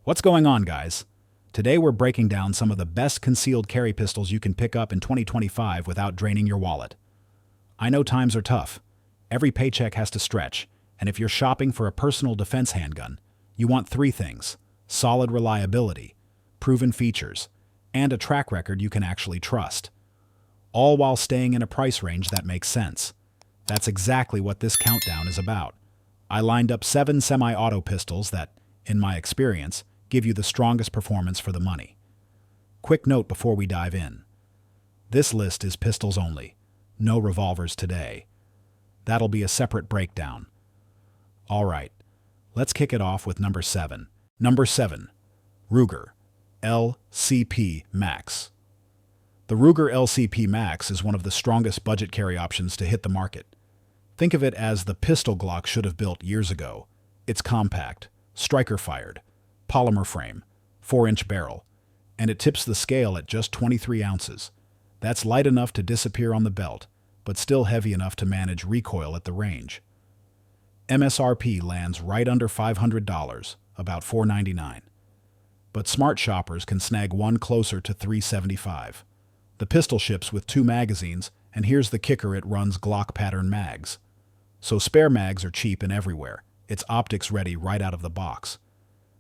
What's going on, guys? Today we're breaking down some of the best concealed carry pistols you can pick up in 2025 without draining your wallet. I know times are tough. Every paycheck has to stretch, and if you're shopping for a personal defense handgun, you want three things: solid reliability, proven features, and a track record you can actually trust. All while staying in a price range that makes sense. That's exactly what this countdown is about. I lined up 7 semi-auto pistols that, in my experience, give you the strongest performance for the money. Quick note before we dive in. This list is pistols only. No revolvers today. That'll be a separate breakdown. Alright, let's kick it off with number 7. Number 7. Ruger LCP Max. The Ruger LCP Max is one of the strongest budget carry options to hit the market. Think of it as the pistol Glock should have built years ago. It's compact, striker-fired, polymer frame, 4-inch barrel, and it tips the scale at just 23 ounces. That's light enough to disappear on the belt, but still heavy enough to manage recoil at the range. MSRP lands right under $500, about $499. But smart shoppers can snag one closer to $375. The pistol ships with 2 magazines, and here's the kicker: it runs Glock pattern mags. So spare mags are cheap and everywhere. It's optics ready right out of the box.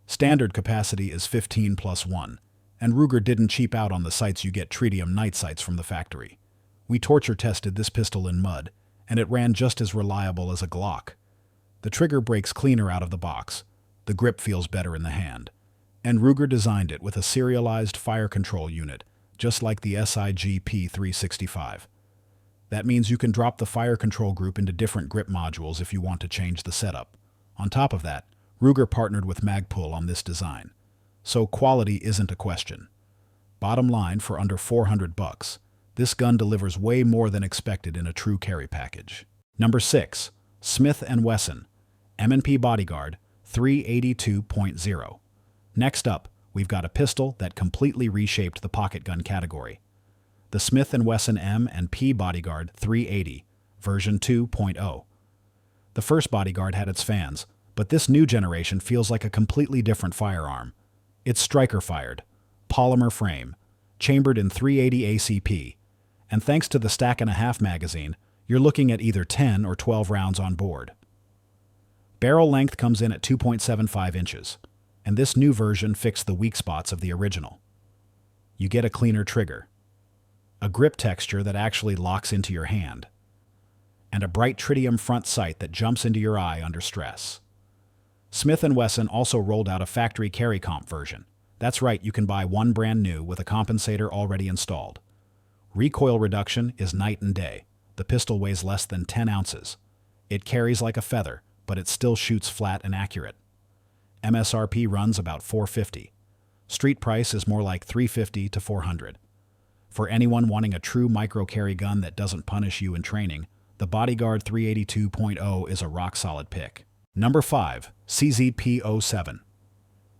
Standard capacity is 15+1, and Ruger didn't cheap out on the sights. You get tritium night sights from the factory. We torture tested this pistol in mud, and it ran just as reliable as a Glock. The trigger breaks cleaner out of the box. The grip feels better in the hand. And Ruger designed it with a serialized fire control unit, just like the SIG P365. That means you can drop the fire control group into different grip modules if you want to change the setup. On top of that, Ruger partnered with Magpul on this design. So quality isn't a question. Bottom line, for under $400, this gun delivers way more than expected in a true carry package. Number 6. Smith & Wesson M&P Bodyguard 382.0. Next up, we've got a pistol that completely reshaped the pocket gun category. The Smith & Wesson M&P Bodyguard 380, version 2.0. The first Bodyguard had its fans, but this new generation feels like a completely different firearm. It's striker-fired, polymer frame, chambered in 380 ACP, and thanks to the stack-and-a-half magazine, you're looking at either 10 or 12 rounds on board. Barrel length comes in at 2.75 inches, and this new version fixed the weak spots of the original. You get a cleaner trigger, a grip texture that actually locks into your hand, and a bright tritium front sight that jumps into your eye under stress. Smith & Wesson also rolled out a factory carry comp version. That's right, you can buy one brand new with a compensator already installed. Recoil reduction is night and day. The pistol weighs less than 10 ounces. It carries like a feather, but it still shoots flat and accurate. MSRP runs about $450. Street price is more like $350 to $400. For anyone wanting a true micro-carry gun that doesn't punish you in training, the Bodyguard 382.0 is a rock-solid pick. Number 5. CZP-07.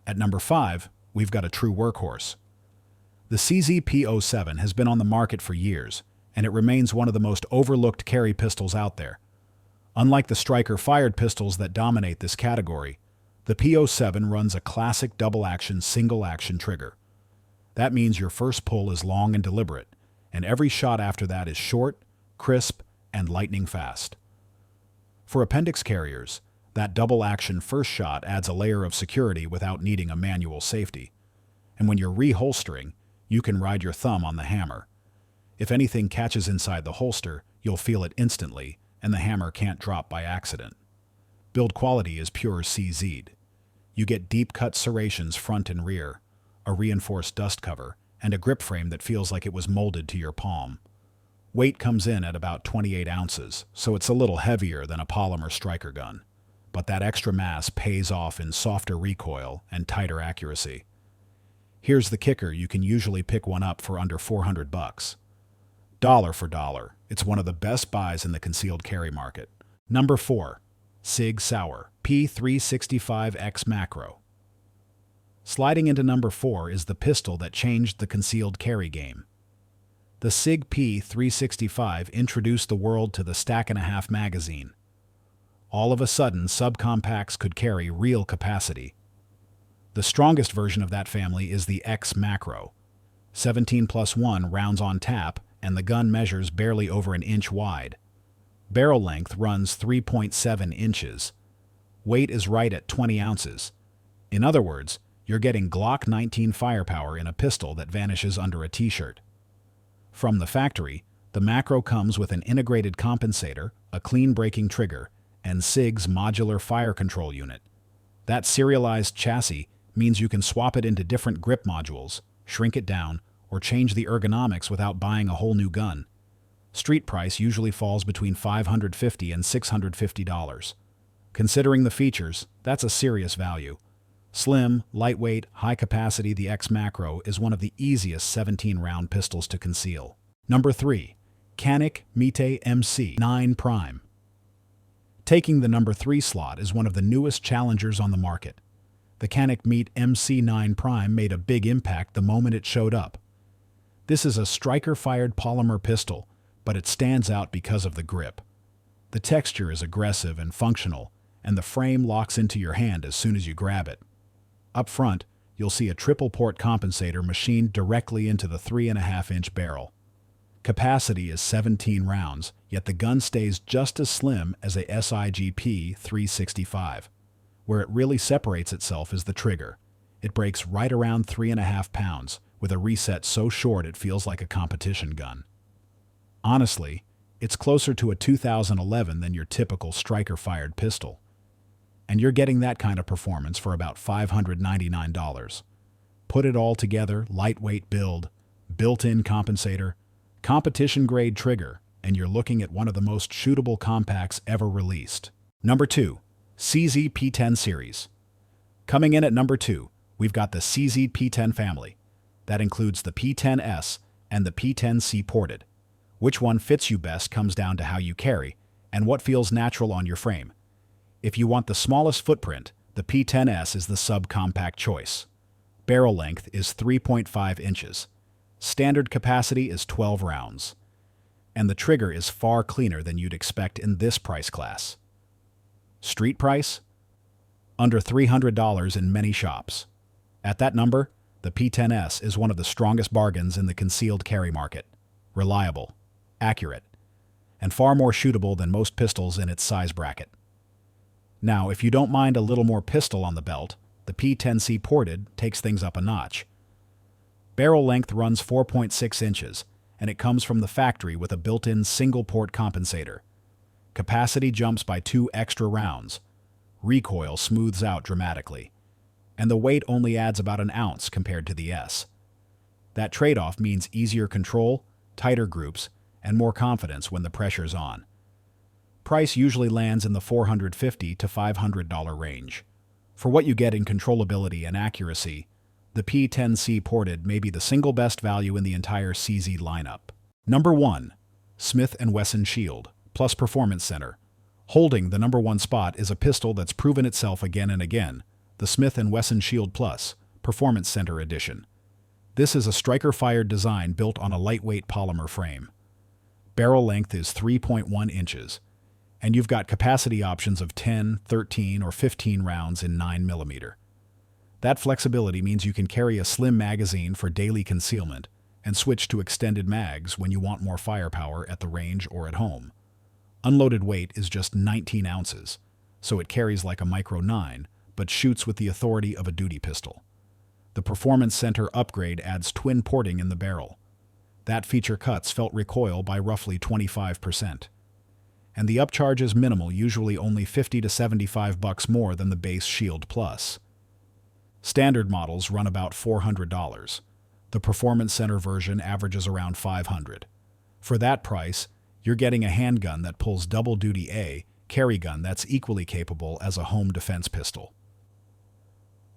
At number 5, we've got a true workhorse. The CZP-07 has been on the market for years, and it remains one of the most overlooked carry pistols out there. Unlike the striker-fired pistols that dominate this category, the P07 runs a classic double-action, single-action trigger. That means your first pull is long and deliberate, and every shot after that is short, crisp, and lightning fast. For appendix carriers, that double-action first shot adds a layer of security without needing a manual safety. And when you're reholstering, you can ride your thumb on the hammer. If anything catches inside the holster, you'll feel it instantly, and the hammer can't drop by accident. Build quality is pure CZ'd. You get deep-cut serrations front and rear, a reinforced dust cover, and a grip frame that feels like it was molded to your palm. Weight comes in at about 28 ounces, so it's a little heavier than a polymer striker gun. But that extra mass pays off in softer recoil and tighter accuracy. Here's the kicker: you can usually pick one up for under $400. Dollar for dollar, it's one of the best buys in the concealed carry market. Number 4. SIG Sauer P365X Macro. Sliding into number 4 is the pistol that changed the concealed carry game. The SIG P365 introduced the world to the stack-and-a-half magazine. All of a sudden, subcompacts could carry real capacity. The strongest version of that family is the X Macro. 17+1 rounds on tap, and the gun measures barely over an inch wide. Barrel length runs 3.7 inches. Weight is right at 20 ounces. In other words, you're getting Glock 19 firepower in a pistol that vanishes under a t-shirt. From the factory, the Macro comes with an integrated compensator, a clean braking trigger, and SIG's modular fire control unit. That serialized chassis means you can swap it into different grip modules, shrink it down, or change the ergonomics without buying a whole new gun. Street price usually falls between $550 and $650. Considering the features, that's a serious value. Slim, lightweight, high capacity, the X Macro is one of the easiest 17-round pistols to conceal. Number 3. Canik Mete MC9 Prime. Taking the number 3 slot is one of the newest challengers on the market. The Canik Mete MC9 Prime made a big impact the moment it showed up. This is a striker-fired polymer pistol, but it stands out because of the grip. The texture is aggressive and functional, and the frame locks into your hand as soon as you grab it. Up front, you'll see a triple-port compensator machined directly into the 3.5-inch barrel. Capacity is 17 rounds, yet the gun stays just as slim as a SIGP 365. Where it really separates itself is the trigger. It breaks right around 3.5 pounds, with a reset so short it feels like a competition gun. Honestly, it's closer to a 2011 than your typical striker-fired pistol. And you're getting that kind of performance for about $599. Put it all together, lightweight build, built-in compensator, competition-grade trigger, and you're looking at one of the most shootable compacts ever released. Number 2. CZ P10 Series. Coming in at number 2, we've got the CZ P10 family. That includes the P10S and the P10C ported. Which one fits you best comes down to how you carry and what feels natural on your frame. If you want the smallest footprint, the P10S is the subcompact choice. Barrel length is 3.5 inches. Standard capacity is 12 rounds. And the trigger is far cleaner than you'd expect in this price class. Street price? Under $300 in many shops. At that number, the P10S is one of the strongest bargains in the concealed carry market. Reliable, accurate, and far more shootable than most pistols in its size bracket. Now, if you don't mind a little more pistol on the belt, the P10C ported takes things up a notch. Barrel length runs 4.6 inches, and it comes from the factory with a built-in single-port compensator. Capacity jumps by 2 extra rounds. Recoil smooths out dramatically. And the weight only adds about an ounce compared to the S. That trade-off means easier control, tighter groups, and more confidence when the pressure's on. Price usually lands in the $450 to $500 range. For what you get in controllability and accuracy, the P10C ported may be the single best value in the entire CZ lineup. Number 1. Smith & Wesson Shield Plus Performance Center. Holding the number 1 spot is a pistol that's proven itself again and again, the Smith & Wesson Shield Plus Performance Center Edition. This is a striker-fired design built on a lightweight polymer frame. Barrel length is 3.1 inches, and you've got capacity options of 10, 13, or 15 rounds in 9mm. That flexibility means you can carry a slim magazine for daily concealment and switch to extended mags when you want more firepower at the range or at home. Unloaded weight is just 19 ounces, so it carries like a Micro 9, but shoots with the authority of a duty pistol. The Performance Center upgrade adds twin porting in the barrel. That feature cuts felt recoil by roughly 25%. And the upcharge is minimal, usually only $50 to $75 more than the base Shield Plus. Standard models run about $400. The Performance Center version averages around $500. For that price, you're getting a handgun that pulls double-duty carry gun that's equally capable as a home defense pistol.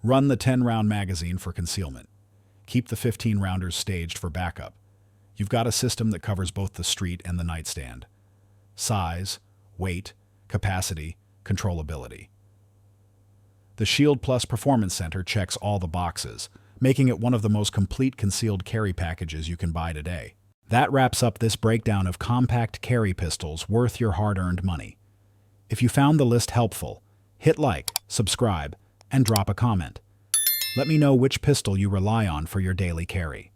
Run the 10-round magazine for concealment. Keep the 15-rounders staged for backup. You've got a system that covers both the street and the nightstand. Size, weight, capacity, controllability. The Shield Plus Performance Center checks all the boxes, making it one of the most complete concealed carry packages you can buy today. That wraps up this breakdown of compact carry pistols worth your hard-earned money. If you found the list helpful, hit like, subscribe, and drop a comment. Let me know which pistol you rely on for your daily carry.